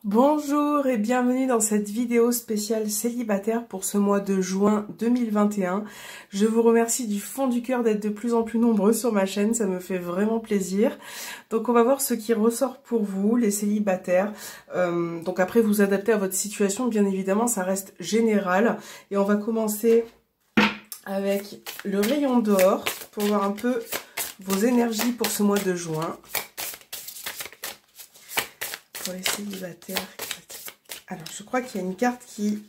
Bonjour et bienvenue dans cette vidéo spéciale célibataire pour ce mois de juin 2021. Je vous remercie du fond du cœur d'être de plus en plus nombreux sur ma chaîne, ça me fait vraiment plaisir. Donc on va voir ce qui ressort pour vous, les célibataires. Donc après vous adaptez à votre situation, bien évidemment ça reste général. Et on va commencer avec le rayon d'or pour voir un peu vos énergies pour ce mois de juin. Pour les célibataires. Alors, je crois qu'il y a une carte qui...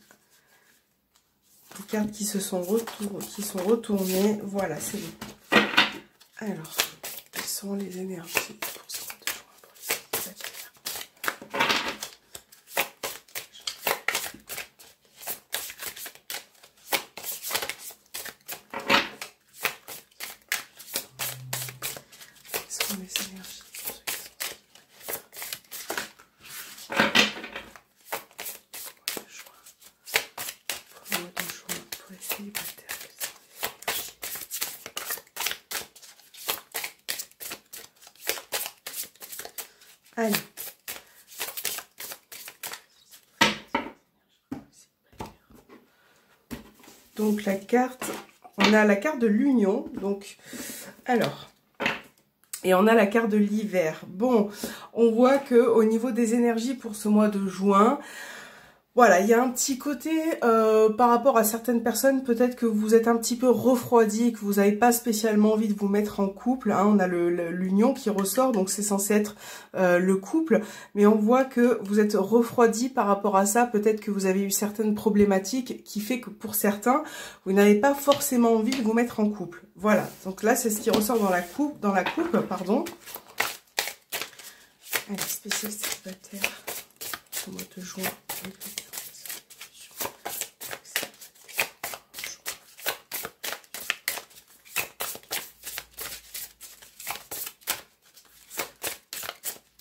Des cartes qui sont retournées. Voilà, c'est bon. Alors, quelles sont les énergies pour ce mois de juin pour les célibataires? Quelles sont les énergies? Allez. Donc la carte, on a la carte de l'union, donc alors, et on a la carte de l'hiver. Bon, on voit que au niveau des énergies pour ce mois de juin, voilà, il y a un petit côté par rapport à certaines personnes, peut-être que vous êtes un petit peu refroidi, que vous n'avez pas spécialement envie de vous mettre en couple. Hein. On a l'union qui ressort, donc c'est censé être le couple. Mais on voit que vous êtes refroidi par rapport à ça. Peut-être que vous avez eu certaines problématiques qui fait que pour certains, vous n'avez pas forcément envie de vous mettre en couple. Voilà, donc là c'est ce qui ressort dans la coupe, pardon. Allez, spécial célibataire, au mois de juin.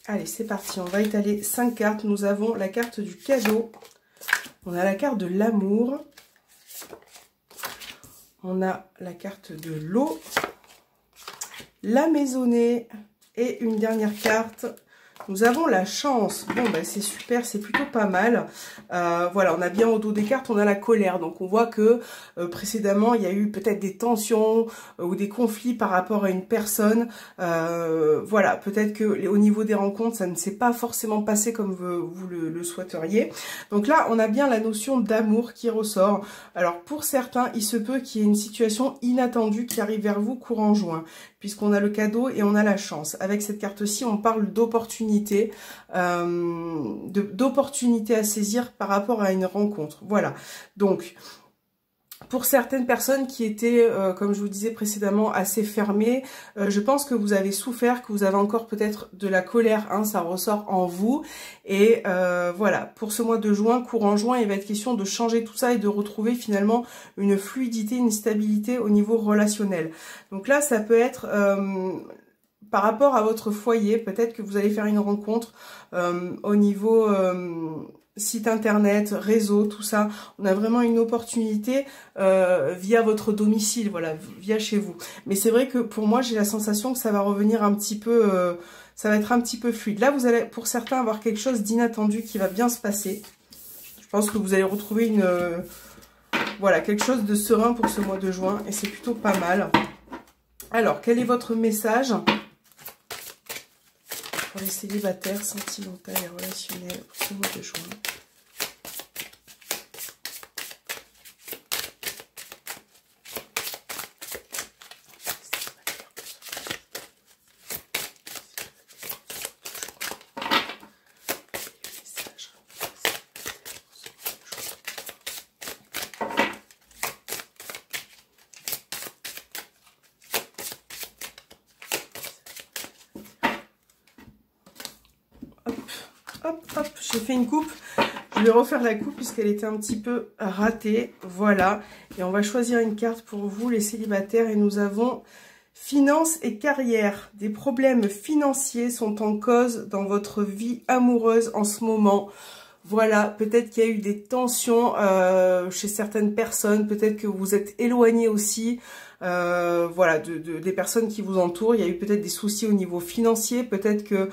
Allez, c'est parti, on va étaler 5 cartes. Nous avons la carte du cadeau, on a la carte de l'amour, on a la carte de l'eau, la maisonnée et une dernière carte. Nous avons la chance. Bon, ben c'est super, c'est plutôt pas mal. Voilà, on a bien au dos des cartes, on a la colère. Donc, on voit que précédemment, il y a eu peut-être des tensions ou des conflits par rapport à une personne. Voilà, peut-être que au niveau des rencontres, ça ne s'est pas forcément passé comme vous le souhaiteriez. Donc là, on a bien la notion d'amour qui ressort. Alors, pour certains, il se peut qu'il y ait une situation inattendue qui arrive vers vous courant juin, puisqu'on a le cadeau et on a la chance. Avec cette carte-ci, on parle d'opportunité, d'opportunité à saisir par rapport à une rencontre. Voilà. Donc, pour certaines personnes qui étaient, comme je vous disais précédemment, assez fermées, je pense que vous avez souffert, que vous avez encore peut-être de la colère, hein, ça ressort en vous. Et voilà, pour ce mois de juin, courant juin, il va être question de changer tout ça et de retrouver finalement une fluidité, une stabilité au niveau relationnel. Donc là, ça peut être... par rapport à votre foyer, peut-être que vous allez faire une rencontre au niveau site internet, réseau, tout ça. On a vraiment une opportunité via votre domicile, voilà, via chez vous. Mais c'est vrai que pour moi, j'ai la sensation que ça va revenir un petit peu, ça va être un petit peu fluide. Là, vous allez, pour certains, avoir quelque chose d'inattendu qui va bien se passer. Je pense que vous allez retrouver voilà, quelque chose de serein pour ce mois de juin et c'est plutôt pas mal. Alors, quel est votre message pour les célibataires sentimentaux et relationnels pour ce mois de juin? Hop, j'ai fait une coupe. Je vais refaire la coupe puisqu'elle était un petit peu ratée. Voilà. Et on va choisir une carte pour vous, les célibataires. Et nous avons finances et carrière. Des problèmes financiers sont en cause dans votre vie amoureuse en ce moment. Voilà, peut-être qu'il y a eu des tensions chez certaines personnes, peut-être que vous êtes éloigné aussi, voilà, des personnes qui vous entourent. Il y a eu peut-être des soucis au niveau financier, peut-être que,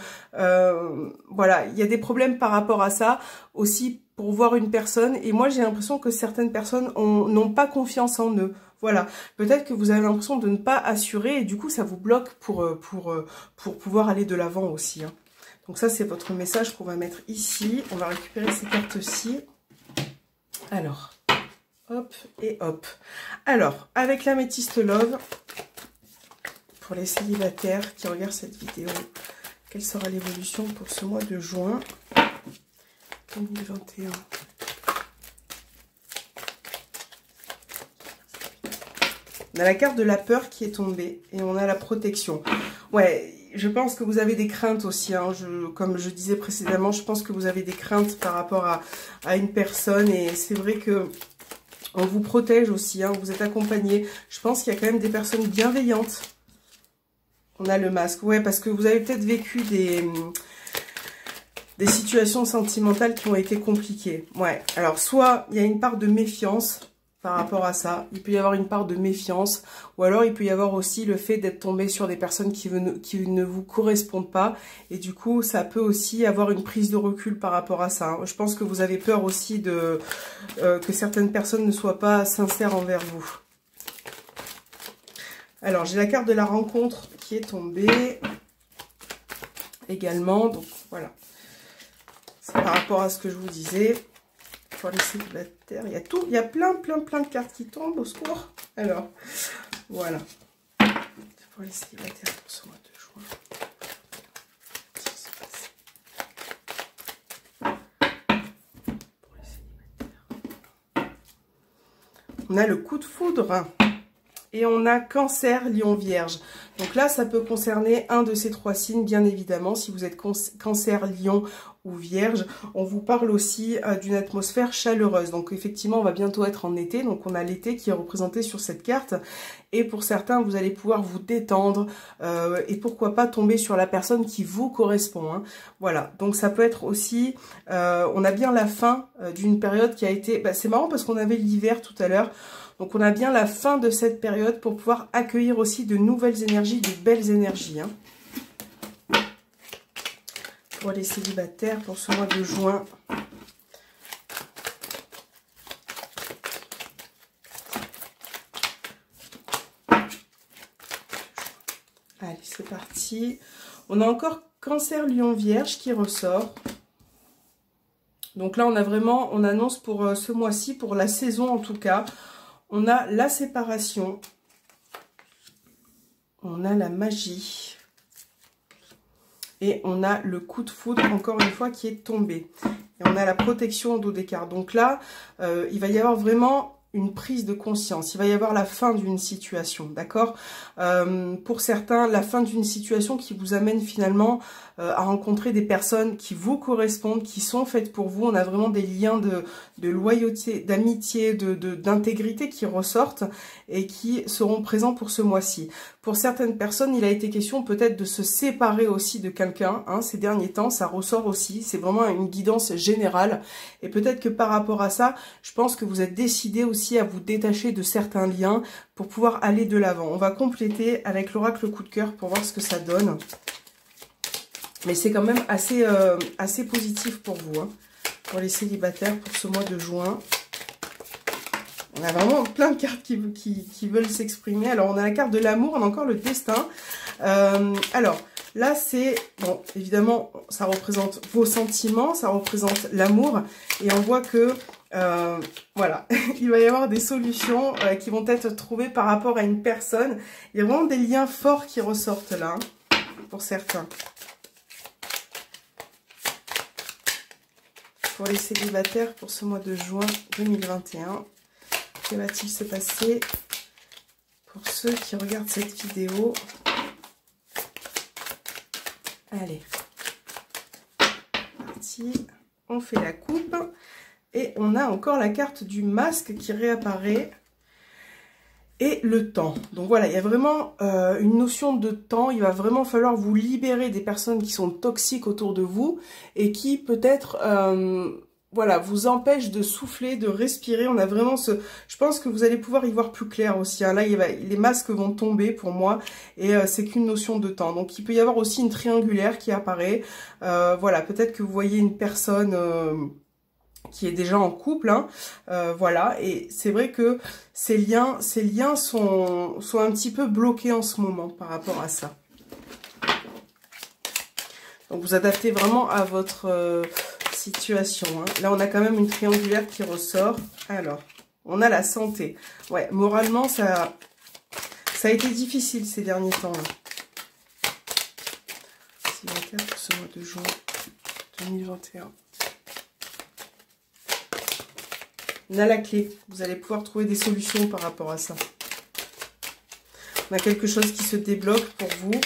voilà, il y a des problèmes par rapport à ça aussi pour voir une personne. Et moi, j'ai l'impression que certaines personnes n'ont pas confiance en eux. Voilà, peut-être que vous avez l'impression de ne pas assurer et du coup, ça vous bloque pour pouvoir aller de l'avant aussi, hein. Donc ça, c'est votre message qu'on va mettre ici. On va récupérer ces cartes-ci. Alors, hop et hop. Alors, avec l'améthyste love, pour les célibataires qui regardent cette vidéo, quelle sera l'évolution pour ce mois de juin 2021? On a la carte de la peur qui est tombée et on a la protection. Ouais, je pense que vous avez des craintes aussi, hein. Comme je disais précédemment, je pense que vous avez des craintes par rapport à une personne et c'est vrai que on vous protège aussi, hein, vous êtes accompagné. Je pense qu'il y a quand même des personnes bienveillantes. On a le masque, ouais, parce que vous avez peut-être vécu des situations sentimentales qui ont été compliquées. Ouais, alors soit il y a une part de méfiance par rapport à ça, il peut y avoir une part de méfiance, ou alors il peut y avoir aussi le fait d'être tombé sur des personnes qui ne vous correspondent pas, et du coup ça peut aussi avoir une prise de recul par rapport à ça. Je pense que vous avez peur aussi que certaines personnes ne soient pas sincères envers vous. Alors j'ai la carte de la rencontre qui est tombée également, donc voilà, c'est par rapport à ce que je vous disais. Pour les célibataires, il y a tout, il y a plein de cartes qui tombent, au secours. Alors, voilà. Pour les célibataires pour ce mois de juin. Pour les célibataires. On a le coup de foudre. Et on a Cancer, Lion, Vierge. Donc là, ça peut concerner un de ces trois signes, bien évidemment. Si vous êtes Cancer, Lion ou Vierge, on vous parle aussi d'une atmosphère chaleureuse. Donc effectivement, on va bientôt être en été. Donc on a l'été qui est représenté sur cette carte. Et pour certains, vous allez pouvoir vous détendre et pourquoi pas tomber sur la personne qui vous correspond, hein. Voilà, donc ça peut être aussi, on a bien la fin d'une période qui a été... Bah, c'est marrant parce qu'on avait l'hiver tout à l'heure. Donc on a bien la fin de cette période pour pouvoir accueillir aussi de nouvelles énergies, de belles énergies, hein. Pour les célibataires, pour ce mois de juin. Allez, c'est parti. On a encore Cancer, Lion, Vierge qui ressort. Donc là, on a vraiment, on annonce pour ce mois-ci, pour la saison en tout cas. On a la séparation, on a la magie et on a le coup de foudre, encore une fois, qui est tombé. Et on a la protection d'eau des cartes. Donc là, il va y avoir vraiment une prise de conscience. Il va y avoir la fin d'une situation, d'accord? Pour certains, la fin d'une situation qui vous amène finalement à rencontrer des personnes qui vous correspondent, qui sont faites pour vous. On a vraiment des liens de loyauté, d'amitié, d'intégrité qui ressortent et qui seront présents pour ce mois-ci. Pour certaines personnes, il a été question peut-être de se séparer aussi de quelqu'un, hein, ces derniers temps, ça ressort aussi. C'est vraiment une guidance générale. Et peut-être que par rapport à ça, je pense que vous êtes décidé aussi à vous détacher de certains liens pour pouvoir aller de l'avant. On va compléter avec l'oracle coup de cœur pour voir ce que ça donne. Mais c'est quand même assez positif pour vous, hein, pour les célibataires, pour ce mois de juin. On a vraiment plein de cartes qui veulent s'exprimer. Alors, on a la carte de l'amour, on a encore le destin. Alors, là, c'est... Bon, évidemment, ça représente vos sentiments, ça représente l'amour. Et on voit que... voilà, il va y avoir des solutions qui vont être trouvées par rapport à une personne. Il y a vraiment des liens forts qui ressortent là, hein, pour certains. Pour les célibataires, pour ce mois de juin 2021, que va-t-il se passer pour ceux qui regardent cette vidéo? Allez, parti, on fait la coupe. Et on a encore la carte du masque qui réapparaît. Et le temps. Donc voilà, il y a vraiment une notion de temps. Il va vraiment falloir vous libérer des personnes qui sont toxiques autour de vous. Et qui peut-être voilà, vous empêche de souffler, de respirer. On a vraiment ce... Je pense que vous allez pouvoir y voir plus clair aussi. Hein. Là, les masques vont tomber pour moi et c'est qu'une notion de temps. Donc, il peut y avoir aussi une triangulaire qui apparaît. Voilà, peut-être que vous voyez une personne qui est déjà en couple. Hein. Voilà, et c'est vrai que ces liens sont un petit peu bloqués en ce moment par rapport à ça. Donc, vous adaptez vraiment à votre... situation. Hein. Là, on a quand même une triangulaire qui ressort. Alors, on a la santé. Ouais, moralement, ça a été difficile ces derniers temps. Célibataire pour ce mois de juin 2021. On a la clé. Vous allez pouvoir trouver des solutions par rapport à ça. On a quelque chose qui se débloque pour vous.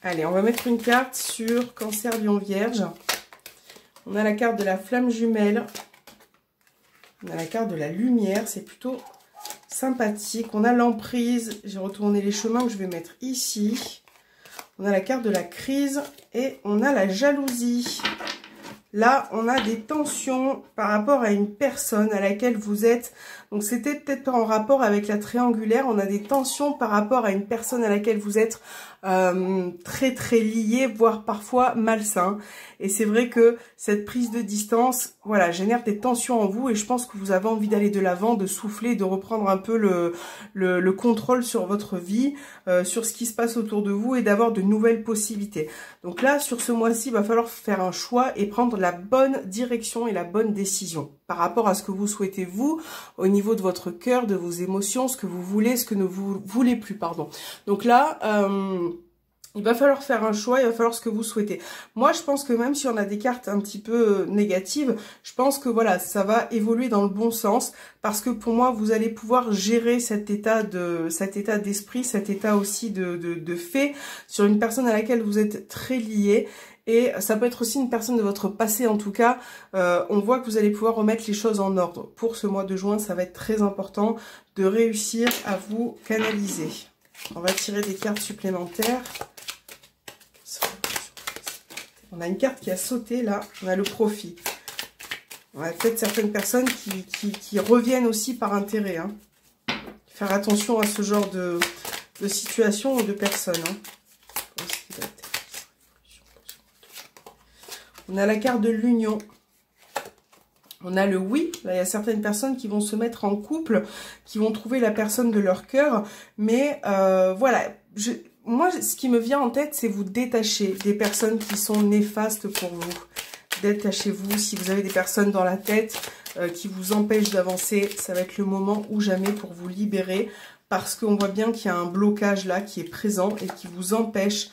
Allez, on va mettre une carte sur Cancer, Lion, Vierge. On a la carte de la flamme jumelle. On a la carte de la lumière. C'est plutôt sympathique. On a l'emprise. J'ai retourné les chemins que je vais mettre ici. On a la carte de la crise. Et on a la jalousie. Là, on a des tensions par rapport à une personne à laquelle vous êtes. Donc, c'était peut-être en rapport avec la triangulaire. On a des tensions par rapport à une personne à laquelle vous êtes très très lié, voire parfois malsain. Et c'est vrai que cette prise de distance, voilà, génère des tensions en vous. Et je pense que vous avez envie d'aller de l'avant, de souffler, de reprendre un peu le contrôle sur votre vie, sur ce qui se passe autour de vous et d'avoir de nouvelles possibilités. Donc là, sur ce mois-ci, il va falloir faire un choix et prendre la bonne direction et la bonne décision par rapport à ce que vous souhaitez vous, au niveau de votre cœur, de vos émotions, ce que vous voulez, ce que ne vous voulez plus, pardon. Donc là, il va falloir faire un choix, il va falloir ce que vous souhaitez. Moi, je pense que même si on a des cartes un petit peu négatives, je pense que voilà, ça va évoluer dans le bon sens parce que pour moi, vous allez pouvoir gérer cet état d'esprit, cet état aussi de fait sur une personne à laquelle vous êtes très lié. Et ça peut être aussi une personne de votre passé, en tout cas. On voit que vous allez pouvoir remettre les choses en ordre. Pour ce mois de juin, ça va être très important de réussir à vous canaliser. On va tirer des cartes supplémentaires. On a une carte qui a sauté, là. On a le profit. On a peut-être certaines personnes qui reviennent aussi par intérêt. Hein. Faire attention à ce genre de situation ou de personnes. Hein. On a la carte de l'union. On a le oui. Là, il y a certaines personnes qui vont se mettre en couple, qui vont trouver la personne de leur cœur. Mais voilà, moi, ce qui me vient en tête, c'est vous détacher des personnes qui sont néfastes pour vous. Détachez-vous. Si vous avez des personnes dans la tête qui vous empêchent d'avancer, ça va être le moment ou jamais pour vous libérer. Parce qu'on voit bien qu'il y a un blocage là qui est présent et qui vous empêche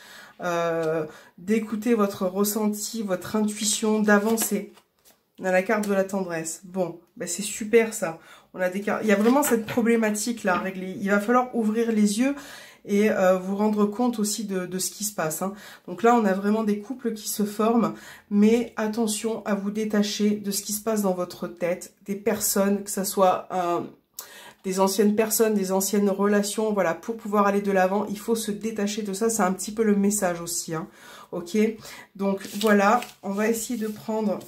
d'écouter votre ressenti, votre intuition, d'avancer. On a la carte de la tendresse. Bon, ben c'est super ça. On a des cartes. Il y a vraiment cette problématique là à régler. Il va falloir ouvrir les yeux et vous rendre compte aussi de ce qui se passe. Hein. Donc là, on a vraiment des couples qui se forment, mais attention à vous détacher de ce qui se passe dans votre tête, des personnes, que ça soit des anciennes personnes, des anciennes relations, voilà, pour pouvoir aller de l'avant, il faut se détacher de ça, c'est un petit peu le message aussi, hein, ok? Donc voilà, on va essayer de prendre